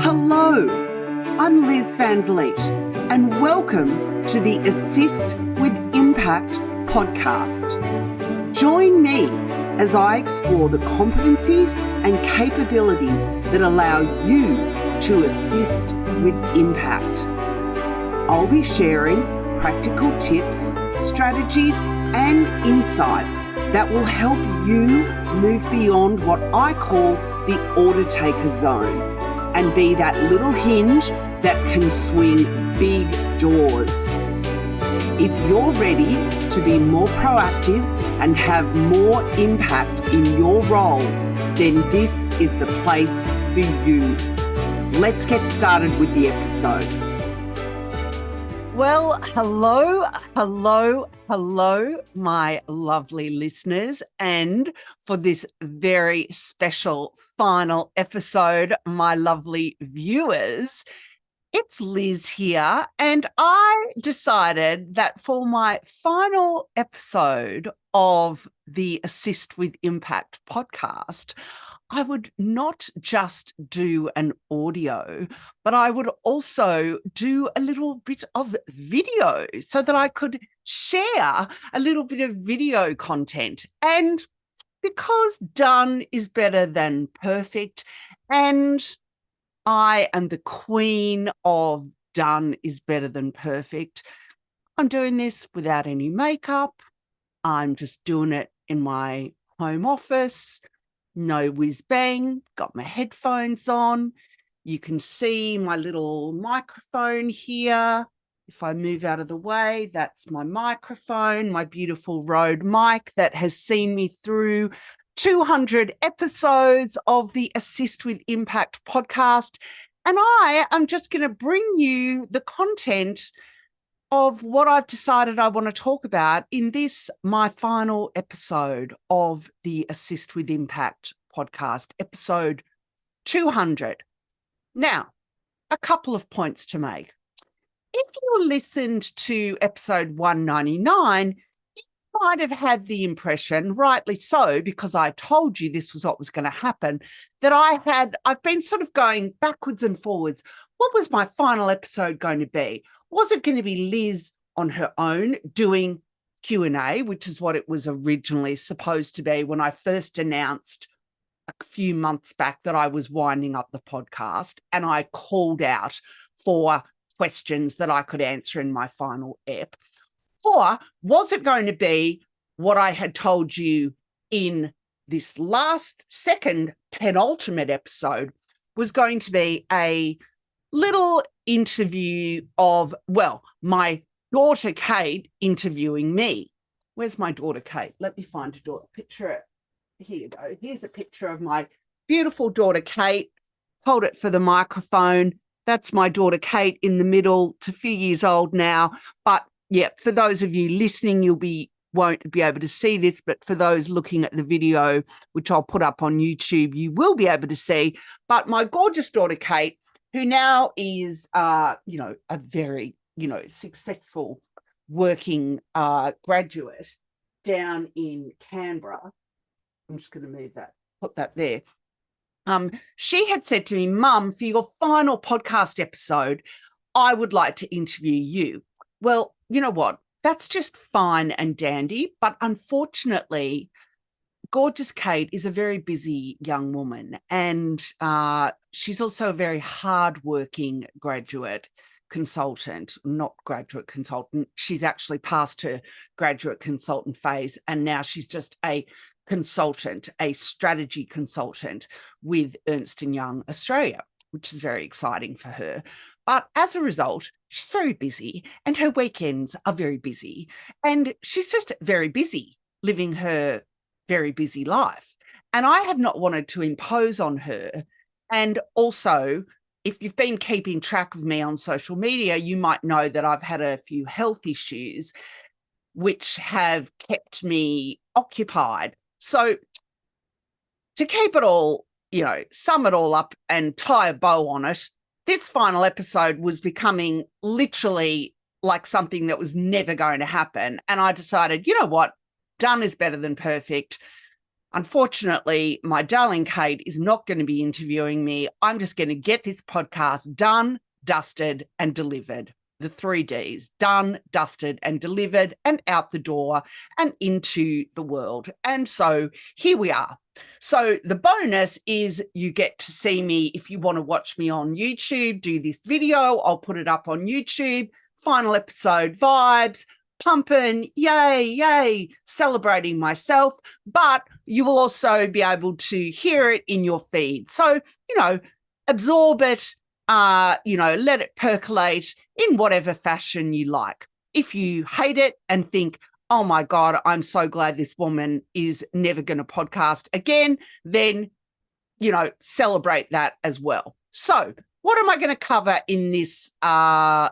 Hello, I'm Liz Van Vliet, and welcome to the Assist with Impact podcast. Join me as I explore the competencies and capabilities that allow you to assist with impact. I'll be sharing practical tips, strategies, and insights that will help you move beyond what I call the order taker zone and be that little hinge that can swing big doors. If you're ready to be more proactive and have more impact in your role, then this is the place for you. Let's get started with the episode. Well, hello, my lovely listeners. And for this very special final episode, my lovely viewers, it's Liz here. And I decided that for my final episode of the Assist with Impact podcast, I would not just do an audio, but I would also do a little bit of video so that I could share a little bit of video content. And because done is better than perfect, and I am the queen of done is better than perfect, I'm doing this without any makeup. I'm just doing it in my home office. No whiz bang, got my headphones on. You can see my little microphone here. If I move out of the way, that's my microphone, my beautiful Rode mic that has seen me through 200 episodes of the Assist with Impact podcast. And I am just going to bring you the content of what I've decided I want to talk about in this, my final episode of the Assist with Impact podcast, episode 200. Now, a couple of points to make. If you listened to episode 199, you might have had the impression, rightly so, because I told you this was what was going to happen, that I've been sort of going backwards and forwards. What was my final episode going to be? Was it going to be Liz on her own doing Q&A, which is what it was originally supposed to be when I first announced a few months back that I was winding up the podcast, and I called out for questions that I could answer in my final ep? Or was it going to be what I had told you in this last second penultimate episode, was going to be a little interview of, well, my daughter Kate interviewing me. Where's my daughter Kate? Let me find a daughter picture. Here you go. Here's a picture of my beautiful daughter Kate. Hold it for the microphone. That's my daughter Kate in the middle. It's a few years old now. But yeah, for those of you listening, won't be able to see this, but for those looking at the video, which I'll put up on YouTube, you will be able to see. But my gorgeous daughter Kate, who now is, a very, successful working graduate down in Canberra. I'm just going to move that, put that there. She had said to me, Mum, for your final podcast episode, I would like to interview you. Well, you know what? That's just fine and dandy, but unfortunately, gorgeous Kate is a very busy young woman, and she's also a very hardworking graduate consultant, not graduate consultant. She's actually past her graduate consultant phase, and now she's just a consultant, a strategy consultant with Ernst & Young Australia, which is very exciting for her. But as a result, she's very busy, and her weekends are very busy, and she's just very busy living her very busy life. And I have not wanted to impose on her. And also, if you've been keeping track of me on social media, you might know that I've had a few health issues which have kept me occupied. So to keep it all, sum it all up and tie a bow on it, this final episode was becoming literally like something that was never going to happen. And I decided, you know what? Done is better than perfect. Unfortunately, my darling Kate is not going to be interviewing me. I'm just going to get this podcast done, dusted, and delivered. The 3 Ds: done, dusted, and delivered, and out the door and into the world. And so here we are. So the bonus is you get to see me. If you want to watch me on YouTube, do this video. I'll put it up on YouTube. Final episode vibes. Pumping, yay, celebrating myself, but you will also be able to hear it in your feed. So, absorb it, let it percolate in whatever fashion you like. If you hate it and think, oh my God, I'm so glad this woman is never going to podcast again, then, celebrate that as well. So what am I going to cover in this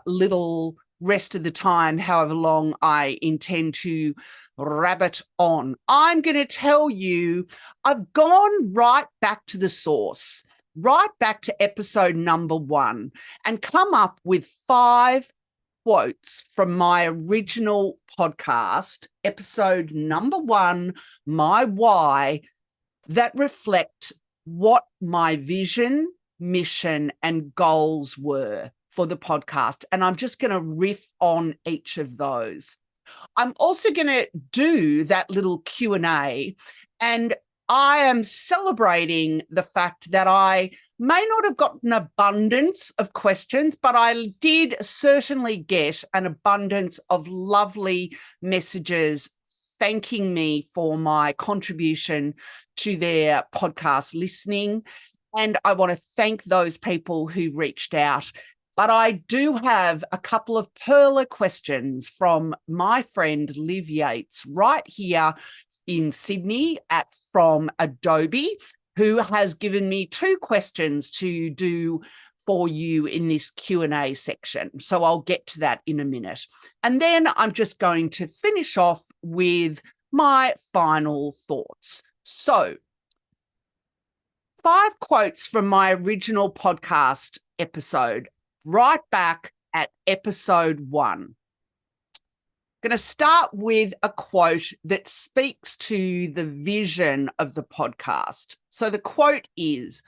little rest of the time, however long I intend to rabbit on? I'm going to tell you, I've gone right back to the source, right back to episode number 1, and come up with 5 quotes from my original podcast, episode number 1, My Why, that reflect what my vision, mission, and goals were for the podcast. And I'm just going to riff on each of those. I'm also going to do that little Q&A, and I am celebrating the fact that I may not have got an abundance of questions, but I did certainly get an abundance of lovely messages thanking me for my contribution to their podcast listening. And I want to thank those people who reached out. But I do have a couple of perler questions from my friend Liv Yeates right here in Sydney from Adobe, who has given me 2 questions to do for you in this Q&A section. So I'll get to that in a minute. And then I'm just going to finish off with my final thoughts. So 5 quotes from my original podcast episode, right back at episode 1. Going to start with a quote that speaks to the vision of the podcast. So the quote is,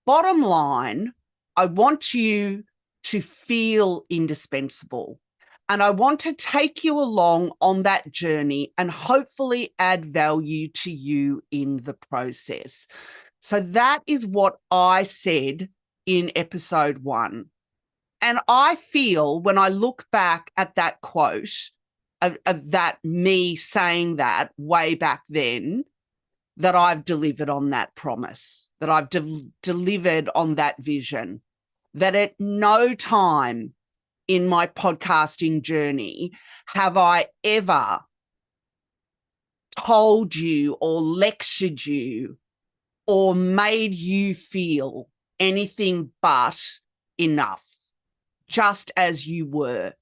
bottom line, I want you to feel indispensable, and I want to take you along on that journey and hopefully add value to you in the process. So that is what I said in episode 1. And I feel when I look back at that quote of that, me saying that way back then, that I've delivered on that promise, that I've delivered on that vision, that at no time in my podcasting journey have I ever told you or lectured you or made you feel anything but enough, just as you were,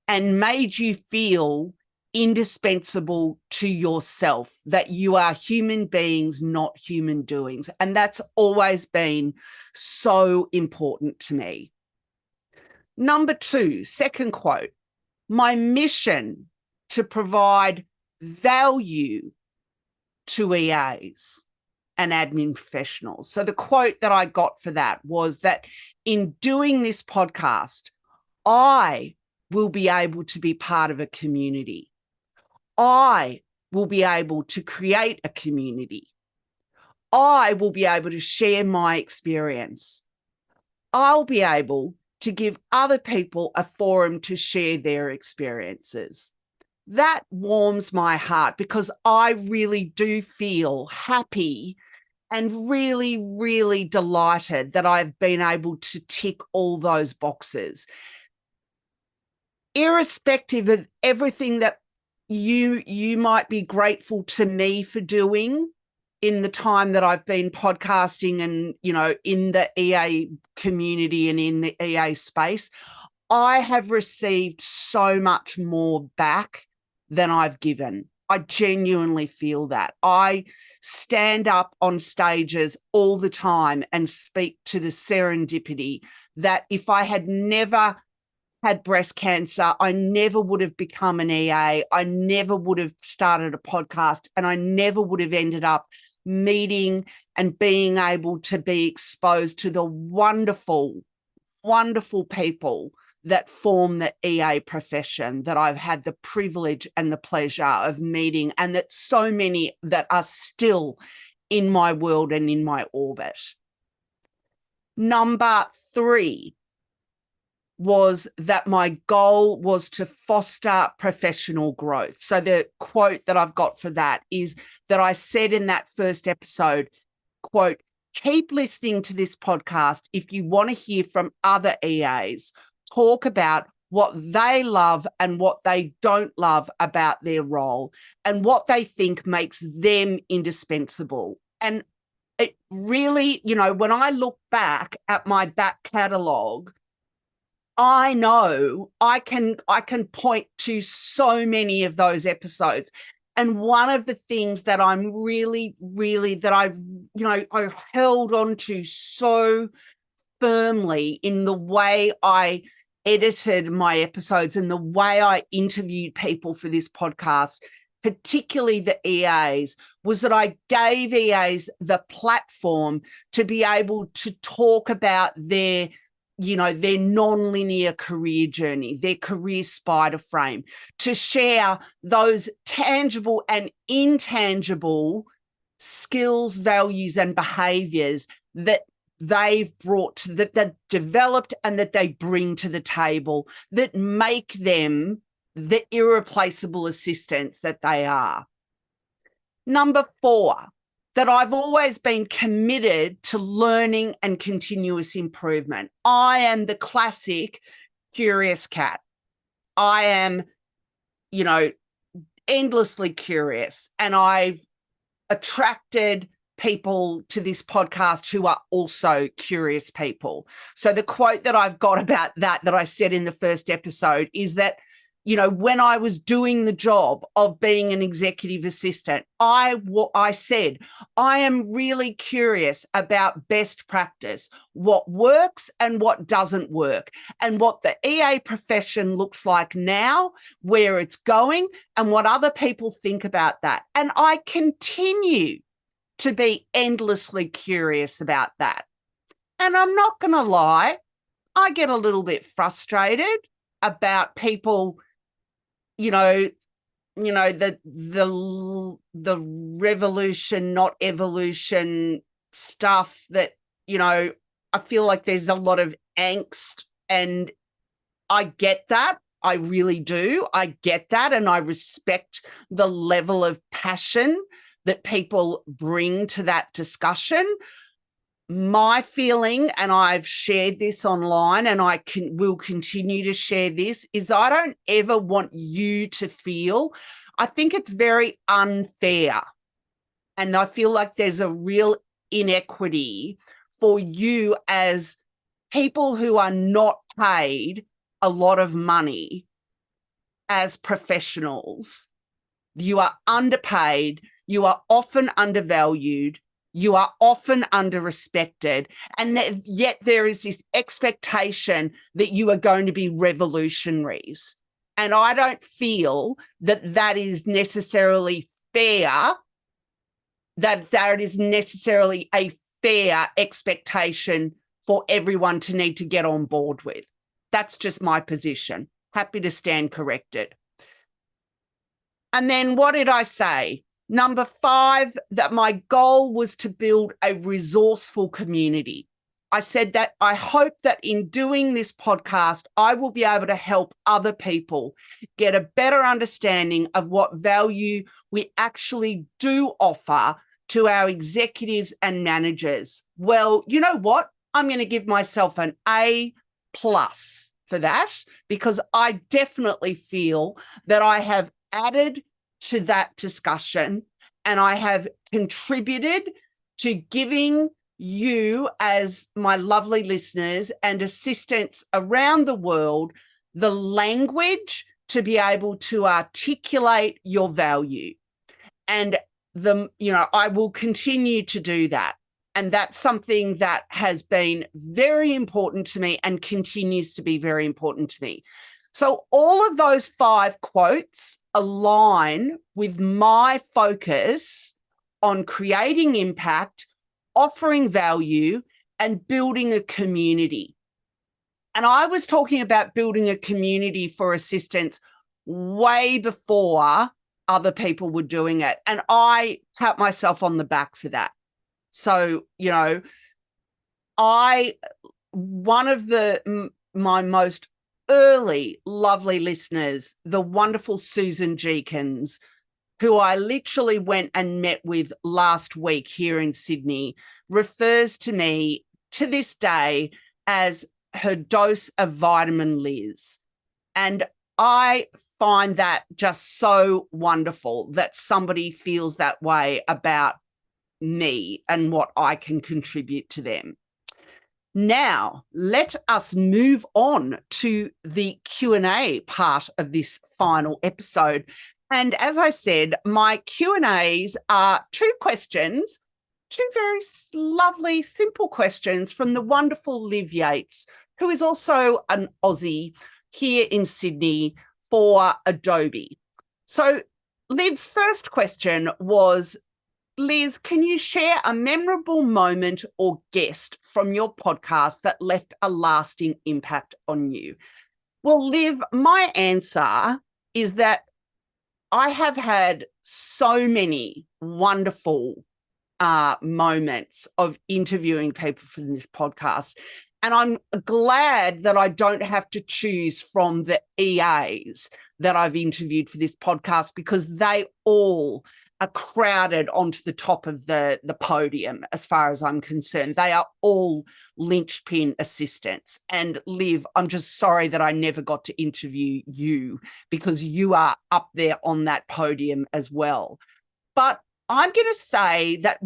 and made you feel indispensable to yourself, that you are human beings, not human doings. And that's always been so important to me. Number 2, second quote, my mission to provide value to EAs and admin professionals. So the quote that I got for that was that in doing this podcast, I will be able to be part of a community. I will be able to create a community. I will be able to share my experience. I'll be able to give other people a forum to share their experiences. That warms my heart because I really do feel happy and really, really delighted that I've been able to tick all those boxes. Irrespective of everything that you might be grateful to me for doing in the time that I've been podcasting and, in the EA community and in the EA space, I have received so much more back than I've given. I genuinely feel that. I stand up on stages all the time and speak to the serendipity that if I had never had breast cancer, I never would have become an EA. I never would have started a podcast, and I never would have ended up meeting and being able to be exposed to the wonderful, wonderful people that form the EA profession that I've had the privilege and the pleasure of meeting, and that so many that are still in my world and in my orbit. Number 3 was that my goal was to foster professional growth. So the quote that I've got for that is that I said in that first episode, quote, keep listening to this podcast if you want to hear from other EAs talk about what they love and what they don't love about their role and what they think makes them indispensable. And it really, you know, when I look back at my back catalogue, I know I can point to so many of those episodes. And one of the things that I'm really, that I've held on to so firmly in the way I edited my episodes and the way I interviewed people for this podcast, particularly the EAs, was that I gave EAs the platform to be able to talk about their non-linear career journey, their career spider frame, to share those tangible and intangible skills, values, and behaviors that they've brought, that they've developed and that they bring to the table that make them the irreplaceable assistants that they are. Number 4, that I've always been committed to learning and continuous improvement. I am the classic curious cat. I am, endlessly curious, and I've attracted people to this podcast who are also curious people. So the quote that I've got about that I said in the first episode is that, when I was doing the job of being an executive assistant, I said, I am really curious about best practice, what works and what doesn't work, and what the EA profession looks like now, where it's going, and what other people think about that. And I continue to be endlessly curious about that. And I'm not going to lie, I get a little bit frustrated about people, the revolution, not evolution stuff that, I feel like there's a lot of angst, and I get that. I really do. I get that. And I respect the level of passion that people bring to that discussion. My feeling, and I've shared this online and will continue to share this, is I don't ever want you to feel, I think it's very unfair, and I feel like there's a real inequity for you as people who are not paid a lot of money as professionals. You are underpaid, you are often undervalued, you are often under-respected, and yet there is this expectation that you are going to be revolutionaries. And I don't feel that that is necessarily fair, that is necessarily a fair expectation for everyone to need to get on board with. That's just my position. Happy to stand corrected. And then what did I say? Number 5, that my goal was to build a resourceful community. I said that I hope that in doing this podcast, I will be able to help other people get a better understanding of what value we actually do offer to our executives and managers. Well, you know what? I'm going to give myself an A+ for that, because I definitely feel that I have added to that discussion, and I have contributed to giving you, as my lovely listeners and assistants around the world, the language to be able to articulate your value. And I will continue to do that. And that's something that has been very important to me and continues to be very important to me. So all of those 5 quotes align with my focus on creating impact, offering value, and building a community. And I was talking about building a community for assistants way before other people were doing it. And I pat myself on the back for that. So, you know, one of my most early lovely listeners, the wonderful Susan Jeekins, who I literally went and met with last week here in Sydney, refers to me to this day as her dose of vitamin Liz. And I find that just so wonderful that somebody feels that way about me and what I can contribute to them. Now, let us move on to the Q&A part of this final episode. And as I said, my Q&As are two questions, two very lovely, simple questions from the wonderful Liv Yeates, who is also an Aussie here in Sydney for Adobe. So Liv's first question was, Liz, can you share a memorable moment or guest from your podcast that left a lasting impact on you? Well, Liv, my answer is that I have had so many wonderful moments of interviewing people for this podcast. And I'm glad that I don't have to choose from the EAs that I've interviewed for this podcast, because they all are crowded onto the top of the podium as far as I'm concerned. They are all linchpin assistants. And Liv, I'm just sorry that I never got to interview you, because you are up there on that podium as well. But I'm going to say that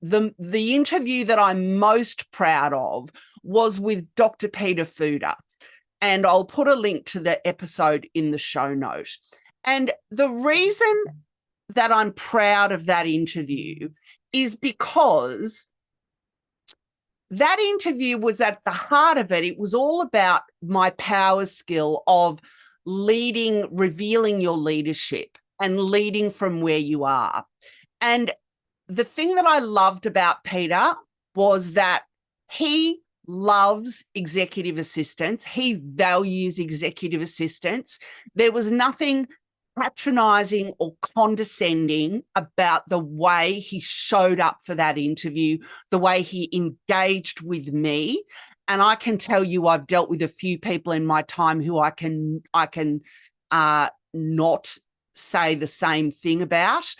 the interview that I'm most proud of was with Dr. Peter Fuda. And I'll put a link to the episode in the show note. And the reason that I'm proud of that interview is because that interview was at the heart of it. It was all about my power skill of leading, revealing your leadership and leading from where you are. And the thing that I loved about Peter was that he loves executive assistants. He values executive assistants. There was nothing patronizing or condescending about the way he showed up for that interview, the way he engaged with me. And I can tell you, I've dealt with a few people in my time who I can not say the same thing about.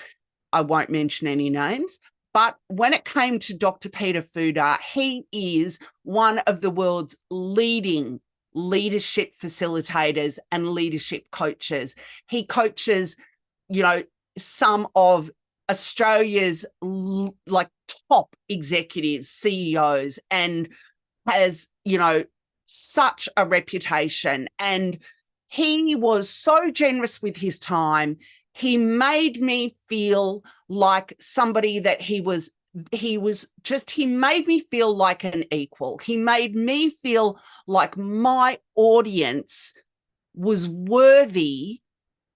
I won't mention any names. But when it came to Dr. Peter Fuda, he is one of the world's leading leadership facilitators and leadership coaches. He coaches, some of Australia's top executives, CEOs, and has, such a reputation. And he was so generous with his time. He made me feel like somebody that he made me feel like an equal. He made me feel like my audience was worthy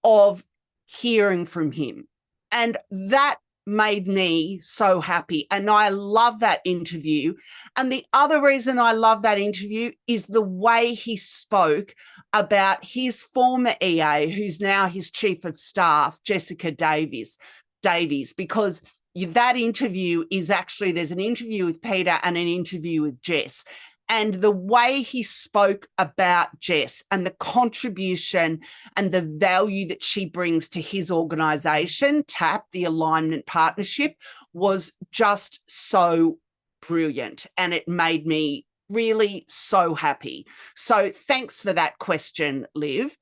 of hearing from him. And that made me so happy. And I love that interview. And the other reason I love that interview is the way he spoke about his former EA, who's now his chief of staff, Jessica Davies, because that interview is actually, there's an interview with Peter and an interview with Jess. And the way he spoke about Jess and the contribution and the value that she brings to his organisation, TAP, the Alignment Partnership, was just so brilliant. And it made me really so happy. So thanks for that question, Liv.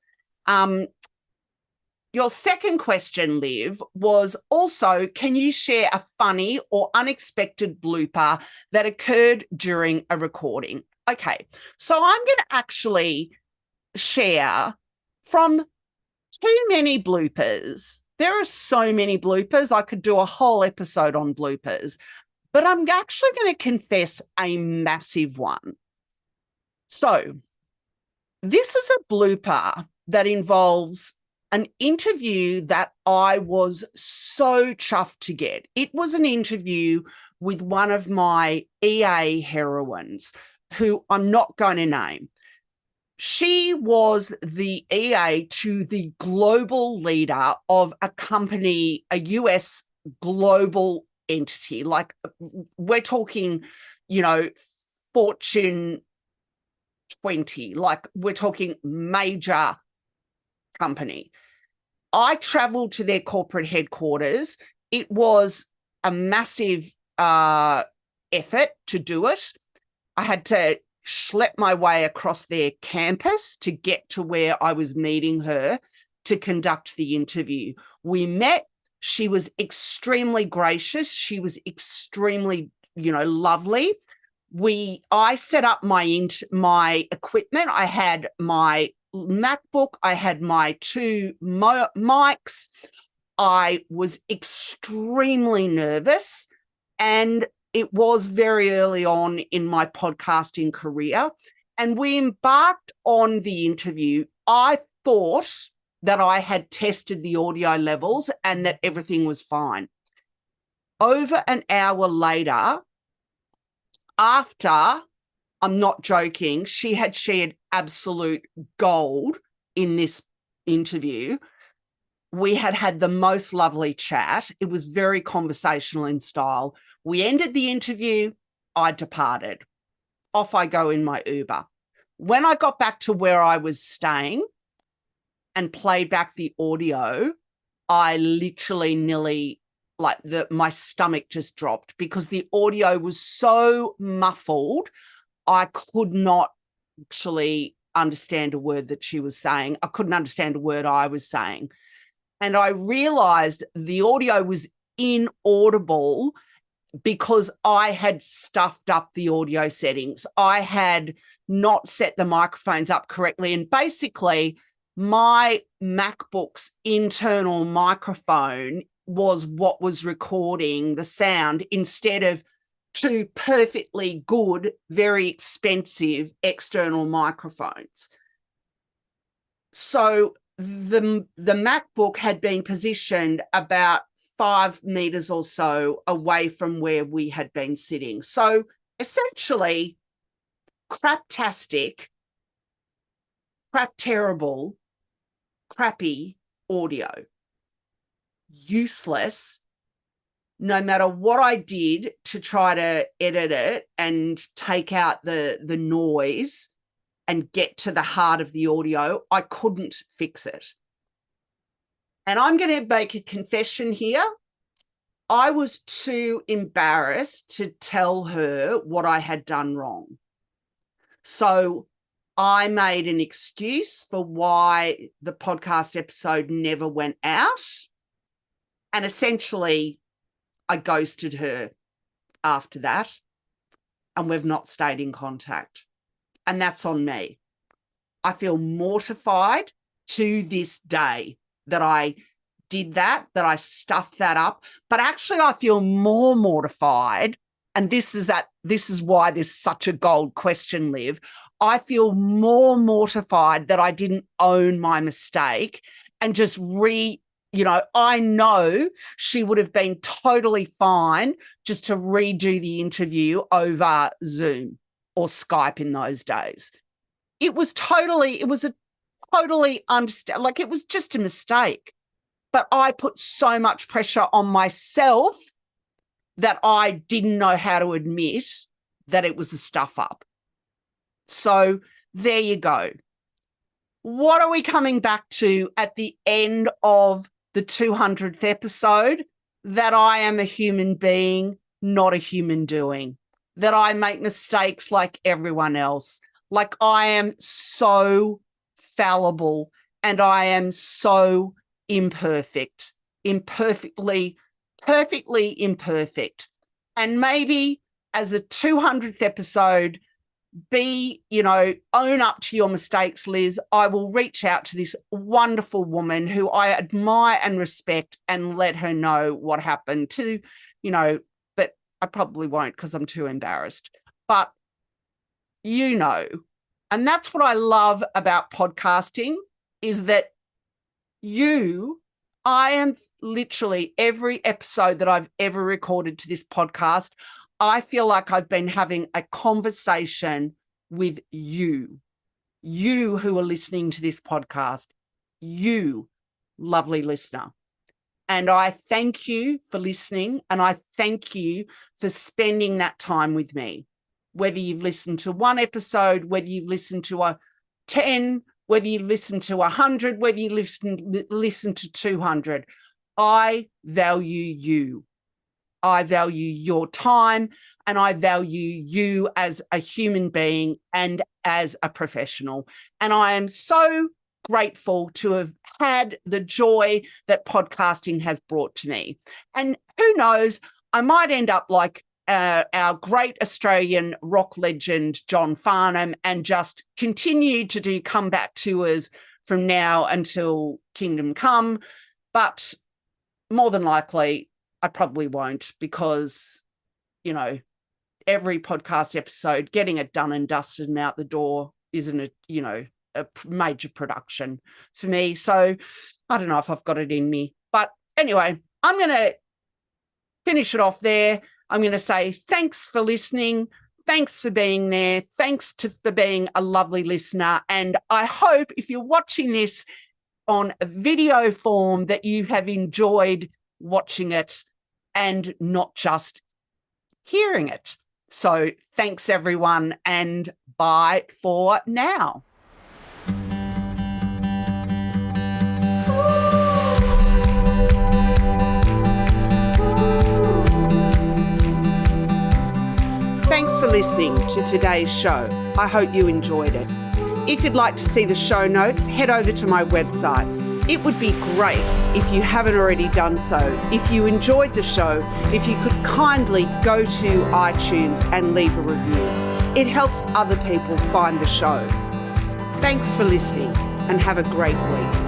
Your second question, Liv, was also, can you share a funny or unexpected blooper that occurred during a recording? Okay, so I'm going to actually share from too many bloopers. There are so many bloopers. I could do a whole episode on bloopers, but I'm actually going to confess a massive one. So this is a blooper that involves an interview that I was so chuffed to get. It was an interview with one of my EA heroines, who I'm not going to name. She was the EA to the global leader of a company, a US global entity. Like, we're talking, Fortune 20, like we're talking major company. I traveled to their corporate headquarters. It was a massive effort to do it. I had to schlep my way across their campus to get to where I was meeting her to conduct the interview. We met. She was extremely gracious. She was extremely, lovely. I set up my equipment. I had my MacBook. I had my two mics. I was extremely nervous, and it was very early on in my podcasting career, and we embarked on the interview. I thought that I had tested the audio levels and that everything was fine. Over an hour later, after, I'm not joking, she had shared absolute gold in this interview. We had the most lovely chat. It was very conversational in style. We ended the interview. I departed. Off I go in my Uber. When I got back to where I was staying and played back the audio, I literally nearly, my stomach just dropped, because the audio was so muffled. I could not actually understand a word that she was saying. I couldn't understand a word I was saying. And I realized the audio was inaudible because I had stuffed up the audio settings. I had not set the microphones up correctly. And basically, my MacBook's internal microphone was what was recording the sound, instead of two perfectly good, very expensive external microphones. So the MacBook had been positioned about 5 meters or so away from where we had been sitting. So essentially, craptastic, crap terrible, crappy audio. Useless, no matter what I did to try to edit it and take out the noise and get to the heart of the audio, I couldn't fix it. And I'm going to make a confession here. I was too embarrassed to tell her what I had done wrong. So I made an excuse for why the podcast episode never went out. And essentially, I ghosted her after that, and we've not stayed in contact. And that's on me. I feel mortified to this day that I did that I stuffed that up. But actually, I feel more mortified, and this is why this is such a gold question, Liv. I feel more mortified that I didn't own my mistake and just I know she would have been totally fine just to redo the interview over Zoom or Skype in those days. It was a totally understand, like it was just a mistake. But I put so much pressure on myself that I didn't know how to admit that it was a stuff up. So there you go. What are we coming back to at the end of the 200th episode? That I am a human being, not a human doing. That I make mistakes like everyone else. Like I am so fallible and I am so imperfect, perfectly imperfect. And maybe as a 200th episode, own up to your mistakes, Liz. I will reach out to this wonderful woman who I admire and respect and let her know what happened but I probably won't because I'm too embarrassed. But and that's what I love about podcasting, is that I am literally every episode that I've ever recorded to this podcast, I feel like I've been having a conversation with you who are listening to this podcast, you lovely listener. And I thank you for listening, and I thank you for spending that time with me. Whether you've listened to one episode, whether you've listened to 10, whether you listen to 100, whether you listen to 200, I value you. I value your time, and I value you as a human being and as a professional. And I am so grateful to have had the joy that podcasting has brought to me. And who knows, I might end up like our great Australian rock legend, John Farnham, and just continue to do comeback tours from now until Kingdom Come. But more than likely, I probably won't, because, you know, every podcast episode, getting it done and dusted and out the door isn't a major production for me. So I don't know if I've got it in me. But anyway, I'm going to finish it off there. I'm going to say thanks for listening. Thanks for being there. Thanks for being a lovely listener. And I hope if you're watching this on a video form that you have enjoyed watching it and not just hearing it. So thanks, everyone, and bye for now. Thanks for listening to today's show. I hope you enjoyed it. If you'd like to see the show notes, head over to my website. It would be great if you haven't already done so. If you enjoyed the show, if you could kindly go to iTunes and leave a review. It helps other people find the show. Thanks for listening, and have a great week.